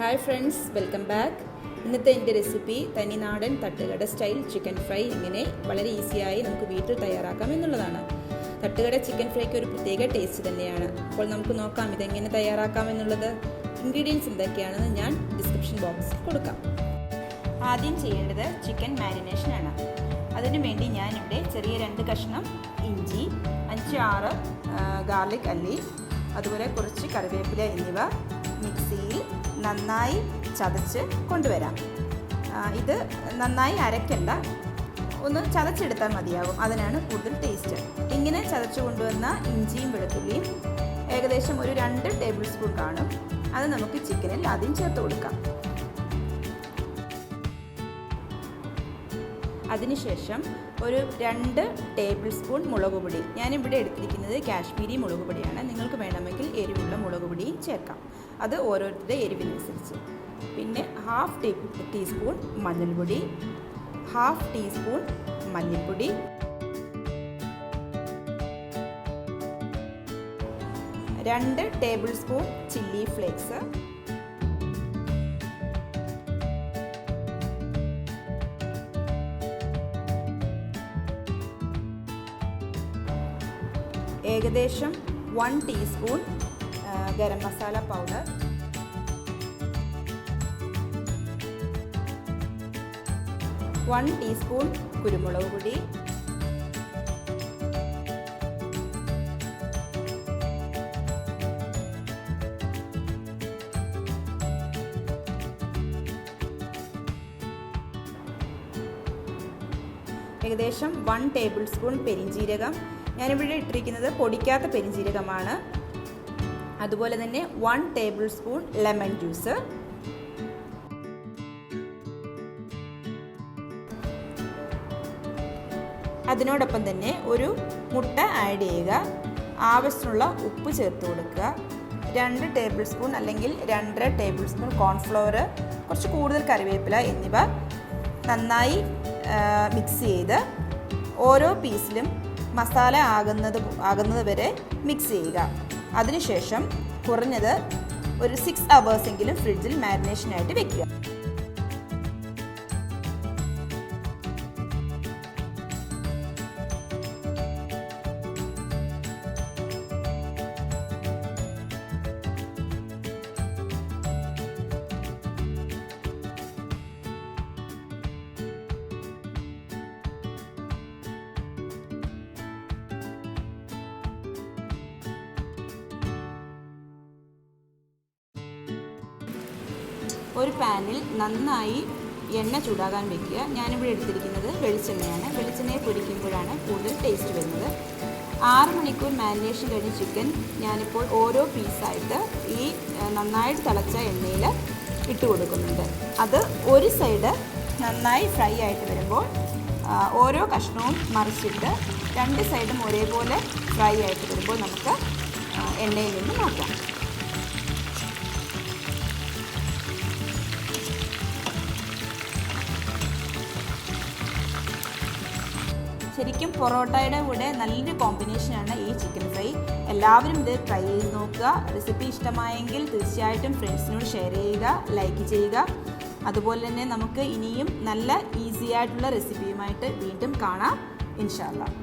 Hi friends, welcome back. ഇന്നത്തെ എൻ്റെ recipe തനി നാടൻ തട്ടുകട സ്റ്റൈൽ ചിക്കൻ ഫ്രൈ ഇങ്ങനെ വളരെ ഈസിയായി നമുക്ക് വീട്ടിൽ തയ്യാറാക്കാം എന്നുള്ളതാണ്. തട്ടുകട ചിക്കൻ ഫ്രൈക്ക് ഒരു പ്രത്യേക ടേസ്റ്റ് തന്നെയാണ്. അപ്പോൾ നമുക്ക് നോക്കാം ഇതെങ്ങനെ തയ്യാറാക്കാം എന്നുള്ളത്. ഇൻഗ്രീഡിയൻസ് എന്തൊക്കെയാണെന്ന് ഞാൻ ഡിസ്ക്രിപ്ഷൻ ബോക്സിൽ കൊടുക്കാം. ആദ്യം ചെയ്യേണ്ടത് ചിക്കൻ മാരിനേഷൻ ആണ്. അതിനു വേണ്ടി ഞാനിവിടെ ചെറിയ 2 കഷ്ണം ഇഞ്ചി, 5-6 ഗാർലിക് അല്ലി, അതുപോലെ കുറച്ച് കറിവേപ്പില എന്നിവ മിക്സിയിൽ നന്നായി ചതച്ച് കൊണ്ടുവരാം. ഇത് നന്നായി അരയ്ക്കണ്ട, ഒന്ന് ചതച്ചെടുത്താൽ മതിയാകും, അതിനാണ് കൂടുതൽ ടേസ്റ്റ്. ഇങ്ങനെ ചതച്ചു കൊണ്ടുവന്ന ഇഞ്ചിയും വെളുത്തുള്ളിയും ഏകദേശം ഒരു 2 ടേബിൾ സ്പൂൺ കാണും. അത് നമുക്ക് ചിക്കനിൽ ആദ്യം ചേർത്ത് കൊടുക്കാം. അതിനുശേഷം ഒരു 2 ടേബിൾ സ്പൂൺ മുളക് പൊടി, ഞാനിവിടെ എടുത്തിരിക്കുന്നത് കാശ്മീരി മുളക് പൊടിയാണ്. നിങ്ങൾക്ക് വേണമെങ്കിൽ എരിവുള്ള മുളക് പൊടിയും ചേർക്കാം, അത് ഓരോരുത്തരുടെ എരിവിനനുസരിച്ച്. പിന്നെ 1/2 ടീസ്പൂൺ മഞ്ഞൾപ്പൊടി, 1/2 ടീസ്പൂൺ മല്ലിപ്പൊടി, 2 ടേബിൾ സ്പൂൺ ചില്ലി ഫ്ലേക്സ്, ഏകദേശം 1 teaspoon garam masala powder, one teaspoon കുരുമുളക് പൊടി, ഏകദേശം 1 ടേബിൾ സ്പൂൺ പെരിഞ്ജീരകം. ഞാനിവിടെ ഇട്ടിരിക്കുന്നത് പൊടിക്കാത്ത പെരിഞ്ജീരകമാണ്. അതുപോലെ തന്നെ 1 ടേബിൾ സ്പൂൺ ലെമൺ ജ്യൂസ്, അതിനോടൊപ്പം തന്നെ ഒരു മുട്ട ആഡ് ചെയ്യുക, ആവശ്യമുള്ള ഉപ്പ് ചേർത്ത് കൊടുക്കുക, 2 ടേബിൾ സ്പൂൺ അല്ലെങ്കിൽ 2.5 ടേബിൾ സ്പൂൺ കോൺഫ്ലവർ, കുറച്ച് കൂടുതൽ കറിവേപ്പില എന്നിവ നന്നായി മിക്സ് ചെയ്ത് ഓരോ പീസിലും മസാല ആകുന്നത് വരെ മിക്സ് ചെയ്യുക. അതിനുശേഷം കുറഞ്ഞത് ഒരു 6 hours എങ്കിലും ഫ്രിഡ്ജിൽ മാരിനേഷനായിട്ട് വെക്കുക. ഒരു പാനിൽ നന്നായി എണ്ണ ചൂടാകാൻ വയ്ക്കുക. ഞാനിവിടെ എടുത്തിരിക്കുന്നത് വെളിച്ചെണ്ണയാണ്. വെളിച്ചെണ്ണയെ പൊരിക്കുമ്പോഴാണ് കൂടുതൽ ടേസ്റ്റ് വരുന്നത്. 6 മണിക്കൂർ മാരിനേഷൻ കഴിഞ്ഞ ചിക്കൻ ഞാനിപ്പോൾ ഓരോ പീസായിട്ട് ഈ നന്നായിട്ട് തിളച്ച എണ്ണയിൽ ഇട്ട് കൊടുക്കുന്നുണ്ട്. അത് ഒരു സൈഡ് നന്നായി ഫ്രൈ ആയിട്ട് വരുമ്പോൾ ഓരോ കഷ്ണവും മറിച്ചിട്ട് 2 സൈഡും ഒരേപോലെ ഫ്രൈ ആയിട്ട് വരുമ്പോൾ നമുക്ക് എണ്ണയിൽ നിന്ന് മാറ്റാം. ശരിക്കും പൊറോട്ടയുടെ കൂടെ നല്ലൊരു കോമ്പിനേഷനാണ് ഈ ചിക്കൻ ഫ്രൈ. എല്ലാവരും ഇത് ട്രൈ ചെയ്ത് നോക്കുക. റെസിപ്പി ഇഷ്ടമായെങ്കിൽ തീർച്ചയായിട്ടും ഫ്രണ്ട്സിനോട് ഷെയർ ചെയ്യുക, ലൈക്ക് ചെയ്യുക. അതുപോലെ തന്നെ നമുക്ക് ഇനിയും നല്ല ഈസി ആയിട്ടുള്ള റെസിപ്പിയുമായിട്ട് വീണ്ടും കാണാം ഇൻഷാ അല്ലാഹ്.